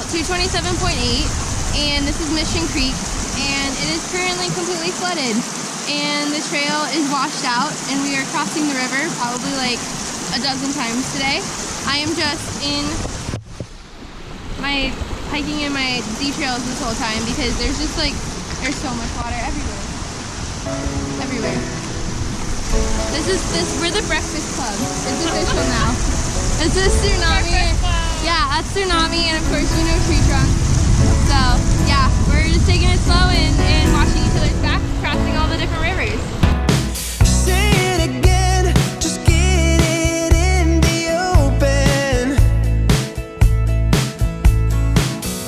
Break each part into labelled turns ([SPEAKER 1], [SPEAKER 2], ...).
[SPEAKER 1] 227.8, and this is Mission Creek, and it is currently completely flooded, and the trail is washed out, and we are crossing the river probably like a dozen times today. I am just in my hiking in my Z trails this whole time because there's just like there's so much water everywhere. We're the Breakfast Club. It's official now. This is Tsunami. Yeah, that's Tsunami, and of course you know Tree Trunk. So yeah, we're just taking it slow and watching each other's backs, crossing all the different rivers.
[SPEAKER 2] Say it again, just get it in the open.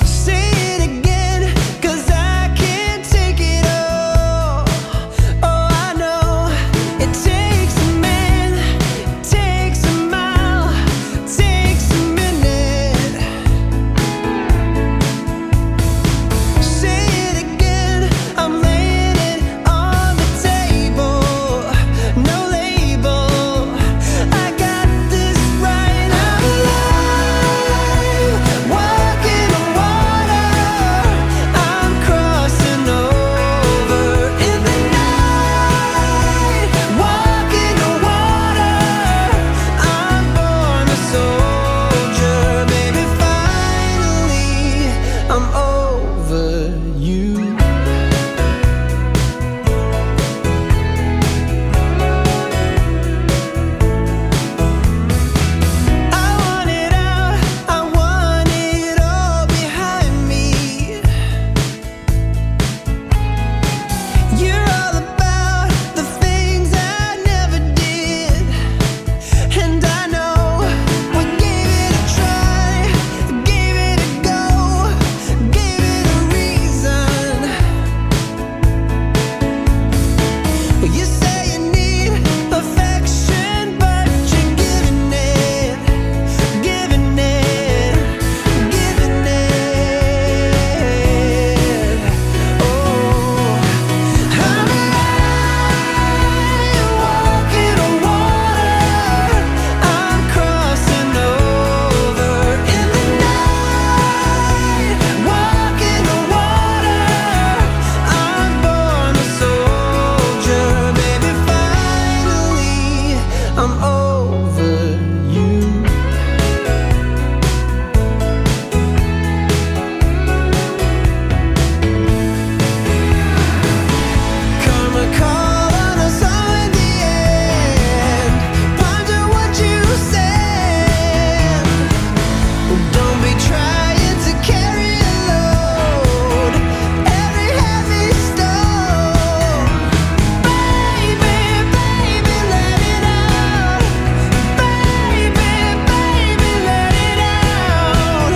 [SPEAKER 2] Say it again, 'cause I can't take it all. Oh, I know it takes a man, it takes a mile, it takes a minute. Say it again, I'm laying it on the table. No label, I got this right. I'm alive, walking on water. I'm crossing over in the night, walking on water. I'm born a soldier, maybe finally I'm over you. I want it out, I want it all behind me. You're all about the things I never did, and I know we gave it a try, gave it a go, gave it a reason. You say you need affection, but you're giving it, giving it, giving it. Oh, I'm alive, walking on water. I'm crossing over in the night, walking on water. I'm born a soldier, maybe finally I'm over you. Come a call on us all in the end. Ponder what you said. Don't be trying to carry a load, every heavy stone. Baby, baby, let it out. Baby, baby, let it out.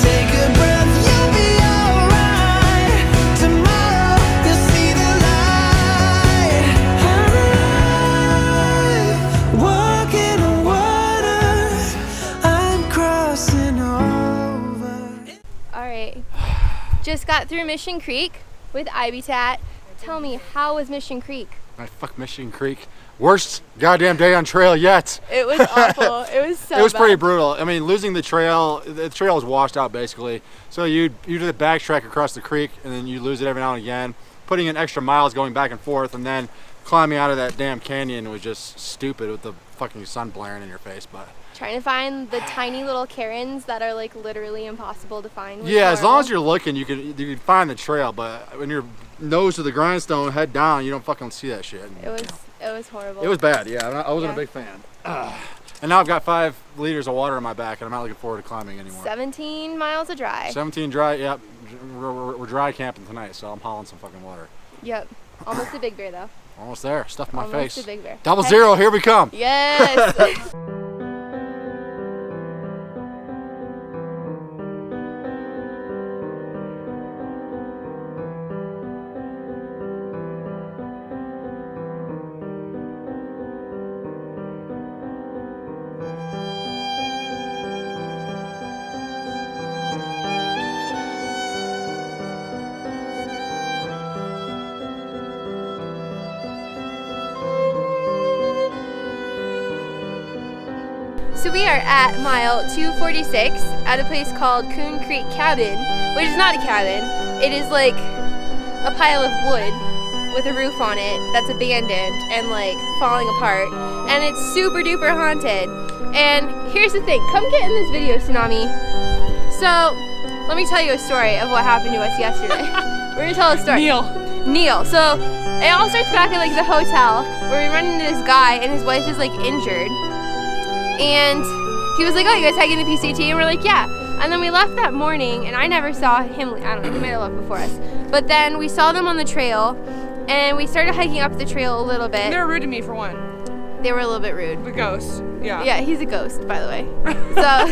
[SPEAKER 2] Take a breath, you'll be alright. Tomorrow you'll see the light. I'm alive, walking on water. I'm crossing over.
[SPEAKER 1] Alright, just got through Mission Creek with IBTAT. Tell me, how was Mission Creek?
[SPEAKER 3] My fuck Mission Creek. Worst goddamn day on trail yet.
[SPEAKER 1] It was awful. It was so
[SPEAKER 3] It was pretty
[SPEAKER 1] bad.
[SPEAKER 3] brutal. I mean, losing the trail was washed out basically. So you do the backtrack across the creek and then you lose it every now and again. Putting in extra miles going back and forth and then climbing out of that damn canyon was just stupid with the fucking sun blaring in your face. But
[SPEAKER 1] Trying to find the tiny little cairns that are like literally impossible to find. was
[SPEAKER 3] yeah, as long as
[SPEAKER 1] horrible.
[SPEAKER 3] you're looking, you can find the trail. But when you're nose to the grindstone, head down, you don't fucking see that shit.
[SPEAKER 1] It was horrible.
[SPEAKER 3] It was bad. Yeah, I wasn't
[SPEAKER 1] Yeah.
[SPEAKER 3] a big fan. And now I've got 5 liters of water in my back, and I'm not looking forward to climbing anymore.
[SPEAKER 1] 17 miles of dry.
[SPEAKER 3] 17 dry. Yep, we're dry camping tonight, so I'm hauling some fucking water.
[SPEAKER 1] Yep. Almost a big bear though.
[SPEAKER 3] Almost there. Stuff in my
[SPEAKER 1] Almost
[SPEAKER 3] face.
[SPEAKER 1] a big bear.
[SPEAKER 3] Double
[SPEAKER 1] Heck
[SPEAKER 3] zero. Here we come.
[SPEAKER 1] Yes. So we are at mile 246 at a place called Coon Creek Cabin, which is not a cabin. It is like a pile of wood with a roof on it that's abandoned and like falling apart, and it's super duper haunted. And here's the thing, come get in this video, Tsunami. So let me tell you a story of what happened to us yesterday. We're gonna tell a story. Neil. So it all starts back at like the hotel where we run into this guy and his wife is like injured. And he was like, oh, you guys hiking the PCT? And we're like, yeah. And then we left that morning and I never saw him. I don't know, he might have left before us. But then we saw them on the trail and we started hiking up the trail a little bit.
[SPEAKER 4] They were rude to me for one.
[SPEAKER 1] They were a little bit rude.
[SPEAKER 4] The ghost. Yeah.
[SPEAKER 1] Yeah, he's a ghost, by the way. So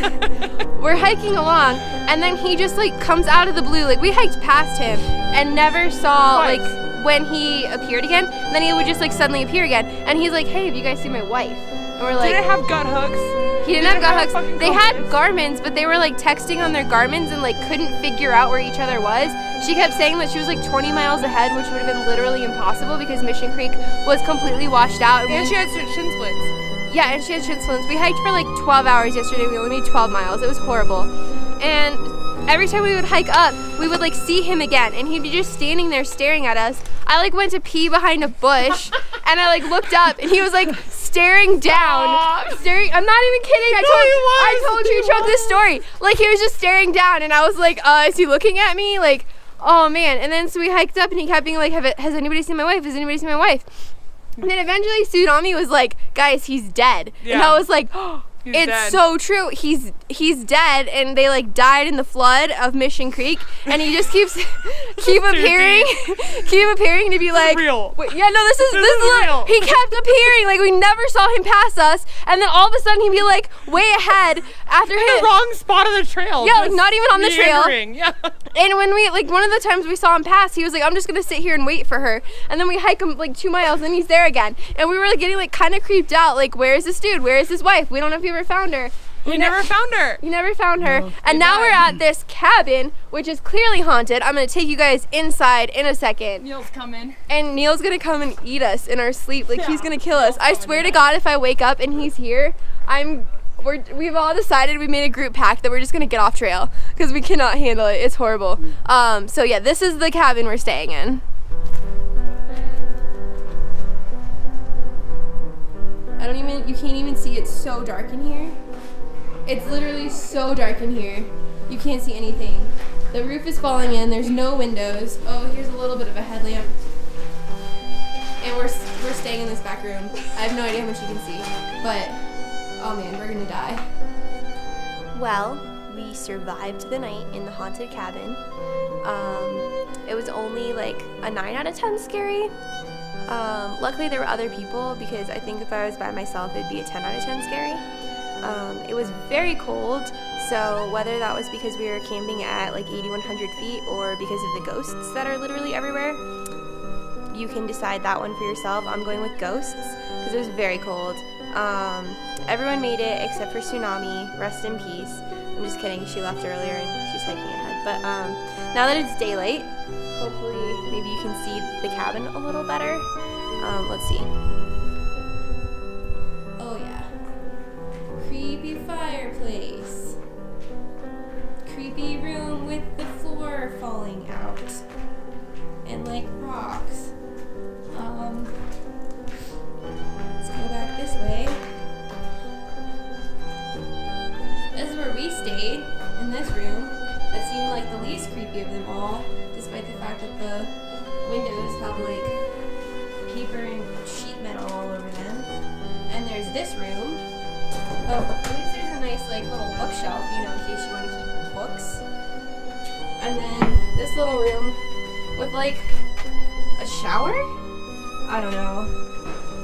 [SPEAKER 1] we're hiking along and then he just like comes out of the blue. Like we hiked past him and never saw like when he appeared again. And then he would just like suddenly appear again. And he's like, hey, have you guys seen my wife? And we're like,
[SPEAKER 4] did it have gut hooks?
[SPEAKER 1] He didn't have gut hooks. They had Garmins, but they were like texting on their Garmins and like couldn't figure out where each other was. She kept saying that she was like 20 miles ahead, which would have been literally impossible because Mission Creek was completely washed out.
[SPEAKER 4] And she had shin splints.
[SPEAKER 1] Yeah, and she had shin splints. We hiked for like 12 hours yesterday. We only made 12 miles. It was horrible. And every time we would hike up, we would like see him again and he'd be just standing there staring at us. I like went to pee behind a bush and I like looked up and he was like staring down. Staring, I'm not even kidding. I told you Chuck this story. Like he was just staring down and I was like, is he looking at me? Like, oh man. And then so we hiked up and he kept being like, has anybody seen my wife? Has anybody seen my wife? And then eventually Tsunami was like, guys, he's dead. Yeah. And I was like, oh, it's dead. So true. He's dead, and they like died in the flood of Mission Creek, and he just keeps appearing to be like,
[SPEAKER 4] real.
[SPEAKER 1] Yeah, no, this is real. He kept appearing, like we never saw him pass us, and then all of a sudden he'd be like way ahead after
[SPEAKER 4] in the wrong spot of the trail.
[SPEAKER 1] Yeah, like not even on the trail.
[SPEAKER 4] Yeah.
[SPEAKER 1] And when we like one of the times we saw him pass, he was like, I'm just gonna sit here and wait for her. And then we hike him like 2 miles, and then he's there again, and we were like, getting like kind of creeped out, like where is this dude? Where is his wife? We don't know if he ever found her.
[SPEAKER 4] We never found her.
[SPEAKER 1] You never found her.
[SPEAKER 3] No.
[SPEAKER 1] And now we're at this cabin, which is clearly haunted. I'm going to take you guys inside in a second.
[SPEAKER 4] Neil's coming.
[SPEAKER 1] And Neil's going to come and eat us in our sleep. Like, he's going to kill us. I swear to God, if I wake up and he's here, we've all decided, we made a group pact that we're just going to get off trail because we cannot handle it. It's horrible. So yeah, this is the cabin we're staying in. You can't even see, it's so dark in here. It's literally so dark in here. You can't see anything. The roof is falling in, there's no windows. Oh, here's a little bit of a headlamp. And we're staying in this back room. I have no idea how much you can see, but oh man, we're gonna die. Well, we survived the night in the haunted cabin. It was only like a 9 out of 10 scary. Luckily there were other people because I think if I was by myself it'd be a 10 out of 10 scary. It was very cold, so whether that was because we were camping at like 8,100 feet or because of the ghosts that are literally everywhere, you can decide that one for yourself. I'm going with ghosts because it was very cold. Everyone made it except for Tsunami, rest in peace. I'm just kidding, she left earlier and she's hiking ahead. But now that it's daylight, hopefully maybe you can see the cabin a little better. Let's see. Oh yeah. Creepy fireplace. Creepy room with the floor falling out. And like rocks. Let's go back this way. This is where we stayed, in this room. That seemed like the least creepy of them all, despite the fact that the windows have like paper and sheet metal all over them. And there's this room. Oh, at least there's a nice like little bookshelf, you know, in case you want to keep books. And then this little room with like a shower? I don't know.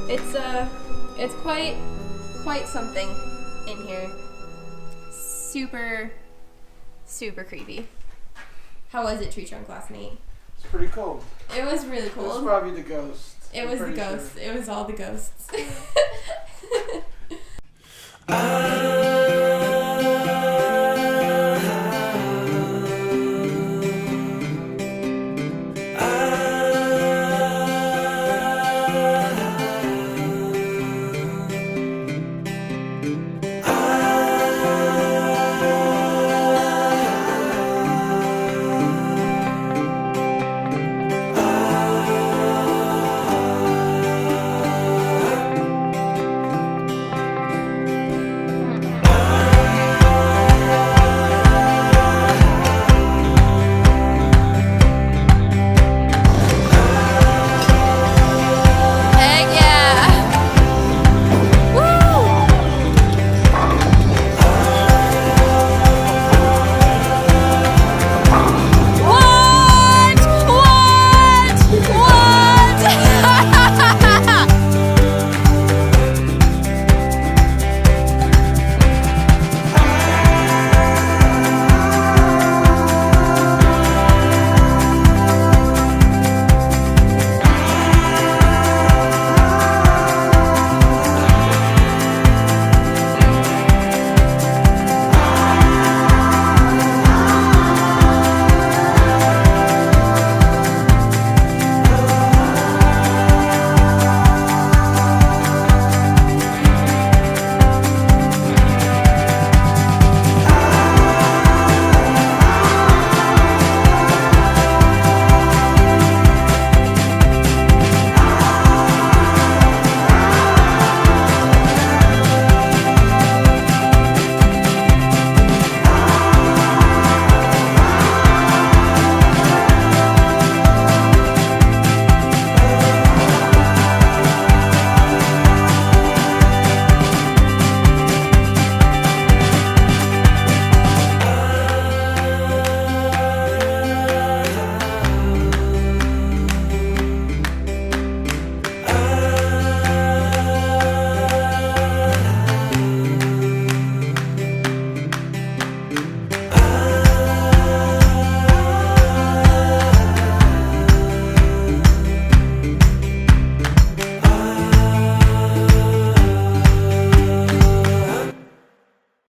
[SPEAKER 1] It's quite something in here. Super creepy. How was it, Tree Trunk, last night?
[SPEAKER 5] It's pretty cold.
[SPEAKER 1] It was really cold.
[SPEAKER 5] It was probably the ghosts.
[SPEAKER 1] It was the ghosts. Sure. It was all the ghosts.